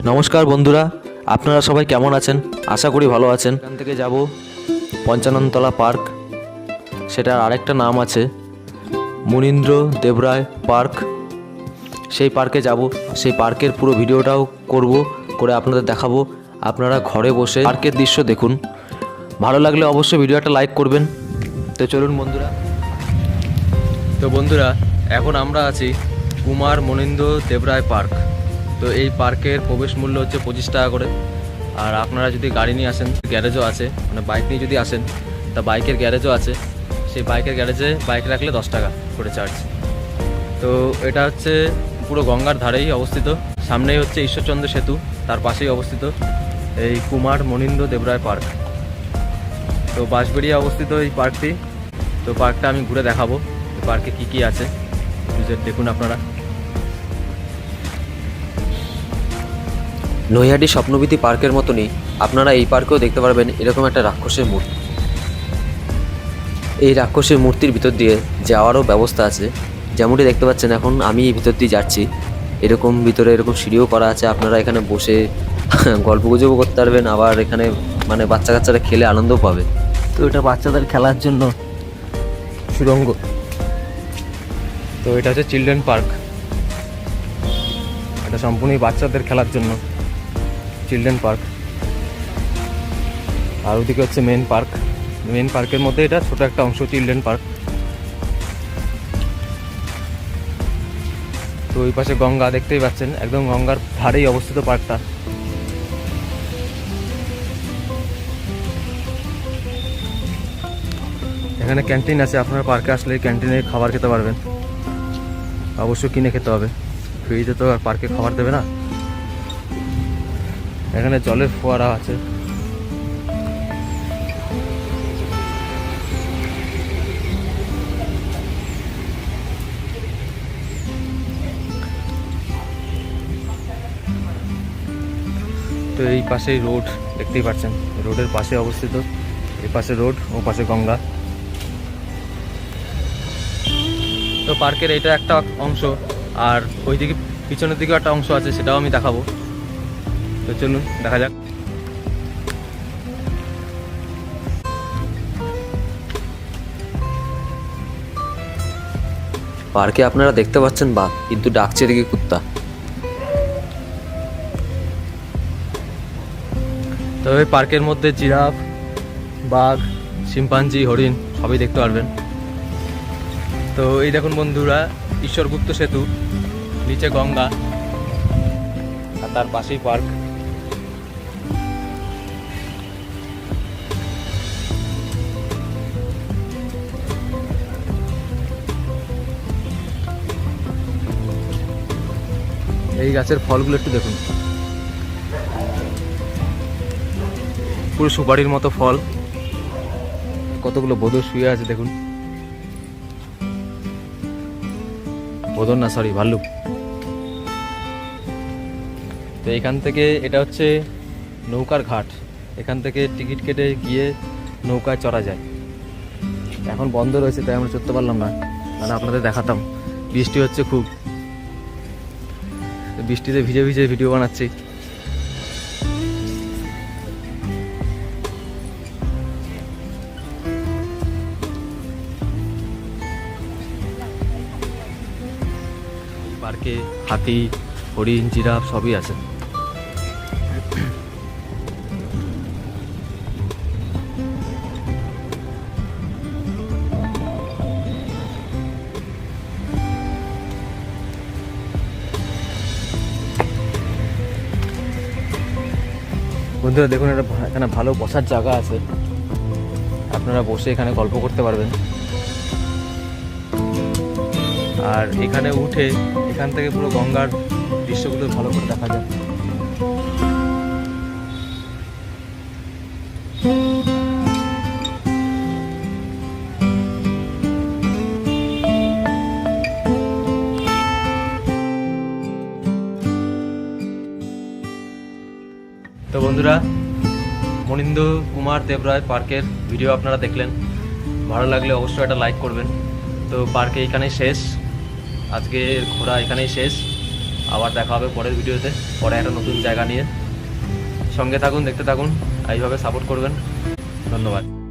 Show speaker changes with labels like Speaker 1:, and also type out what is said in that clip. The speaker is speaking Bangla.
Speaker 1: নমস্কার বন্ধুরা, আপনারা সবাই কেমন আছেন? আশা করি ভালো আছেন। এখান থেকে যাব পঞ্চাননতলা পার্ক, সেটার আরেকটা নাম আছে মুনীন্দ্র দেবরায় পার্ক। সেই পার্কে যাব, সেই পার্কের পুরো ভিডিওটাও করে আপনাদের দেখাবো। আপনারা ঘরে বসে পার্কের দৃশ্য দেখুন। ভালো লাগলে অবশ্যই ভিডিওটা লাইক করবেন। তো চলুন বন্ধুরা, এখন আমরা আছি কুমার মনীন্দ্র দেবরায় পার্ক। তো এই পার্কের প্রবেশ মূল্য হচ্ছে 25 টাকা করে। আর আপনারা যদি গাড়ি নিয়ে আসেন, গ্যারেজও আছে, মানে বাইক নিয়ে যদি আসেন তা বাইকের গ্যারেজও আছে। সেই বাইকের গ্যারেজে বাইক রাখলে 10 টাকা করে চার্জ। তো এটা হচ্ছে পুরো গঙ্গার ধারেই অবস্থিত। সামনেই হচ্ছে ঈশ্বরচন্দ্র সেতু, তার পাশেই অবস্থিত এই কুমার মনীন্দ্র দেবরায় পার্ক। তো বাঁশবেড়িয়া অবস্থিত এই পার্কটি। তো পার্কটা আমি ঘুরে দেখাবো, পার্কে কি আছে দেখুন আপনারা। নৈহাটি স্বপ্নবীথি পার্কের মতনই আপনারা এই পার্কেও দেখতে পারবেন এরকম একটা রাক্ষসের মূর্তি। এই রাক্ষসের মূর্তির ভিতর দিয়ে যাওয়ারও ব্যবস্থা আছে, যেমনটি দেখতে পাচ্ছেন। এখন আমি এই ভিতর দিয়ে যাচ্ছি। ভিতরে এরকম সিঁড়িও করা আছে, আপনারা এখানে বসে গল্পগুজবও করতে পারবেন। আবার এখানে মানে বাচ্চা কাচ্চারা খেলে আনন্দও পাবে। তো এটা বাচ্চাদের খেলার জন্য সুড়ঙ্গ। তো এটা হচ্ছে চিলড্রেন পার্ক, এটা সম্পূর্ণই বাচ্চাদের খেলার জন্য চিলড্রেন পার্ক। আর ওদিকে হচ্ছে মেন পার্কের মধ্যে এটা ছোট একটা অংশ চিলড্রেন পার্ক। তো ওই পাশে গঙ্গা দেখতেই পাচ্ছেন, একদম গঙ্গার ধারেই অবস্থিত পার্কটা। এখানে ক্যান্টিন আছে, আপনারা পার্কে আসলে ক্যান্টিনে খাবার খেতে পারবেন। অবশ্যই কিনে খেতে হবে, ফ্রিতে তো আর পার্কে খাবার দেবে না। এখানে জলের ফোয়ারা আছে। তো এই পাশেই রোড দেখতেই পাচ্ছেন, রোডের পাশে অবস্থিত। এই পাশে রোড, ও পাশে গঙ্গা। তো পার্কের এটা একটা অংশ, আর ওইদিকে পিছনের দিকে একটা অংশ আছে, সেটাও আমি দেখাবো। তো চলুন দেখা যাক। পার্কে আপনারা দেখতে পাচ্ছেন বাঘ, কিন্তু ডাকছে দিকে কুত্তা। তো এই পার্কের মধ্যে জিরাফ, বাঘ, শিম্পাঞ্জি, হরিণ সবই দেখতে পারবেন। তো এই দেখুন বন্ধুরা, ঈশ্বরগুপ্ত সেতু, নিচে গঙ্গা, আর তার পাশেই পার্ক। এই গাছের ফলগুলো একটু দেখুন, পুরো সুপারির মতো ফল। কতগুলো বোদর শুয়ে আছে দেখুন, বোদর না, সরি, ভাল্লুক। তো এখান থেকে এটা হচ্ছে নৌকার ঘাট, এখান থেকে টিকিট কেটে গিয়ে নৌকায় চড়া যায়। এখন বন্ধ রয়েছে, তাই আমরা চড়তে পারলাম না, মানে আপনাদের দেখাতাম। বৃষ্টি হচ্ছে খুব, বৃষ্টিতে ভিজে ভিজে ভিডিও বানাচ্ছি। পার্কে হাতি, হরিণ, জিরাফ সবই আছে। বন্ধুরা দেখুন, এখানে ভালো বসার জায়গা আছে, আপনারা বসে এখানে গল্প করতে পারবেন। আর এখানে উঠে এখান থেকে পুরো গঙ্গার দৃশ্যগুলো ভালো করে দেখা যায়। তো বন্ধুরা, মনীন্দ্র কুমার দেবরায় পার্কের ভিডিও আপনারা দেখলেন। ভালো লাগলে অবশ্যই একটা লাইক করবেন। তো পার্কে এইখানেই শেষ, আজকের ঘোরা এখানেই শেষ। আবার দেখা হবে পরের ভিডিওতে, পরে একটা নতুন জায়গা নিয়ে। সঙ্গে থাকুন, দেখতে থাকুন, এইভাবে সাপোর্ট করবেন। ধন্যবাদ।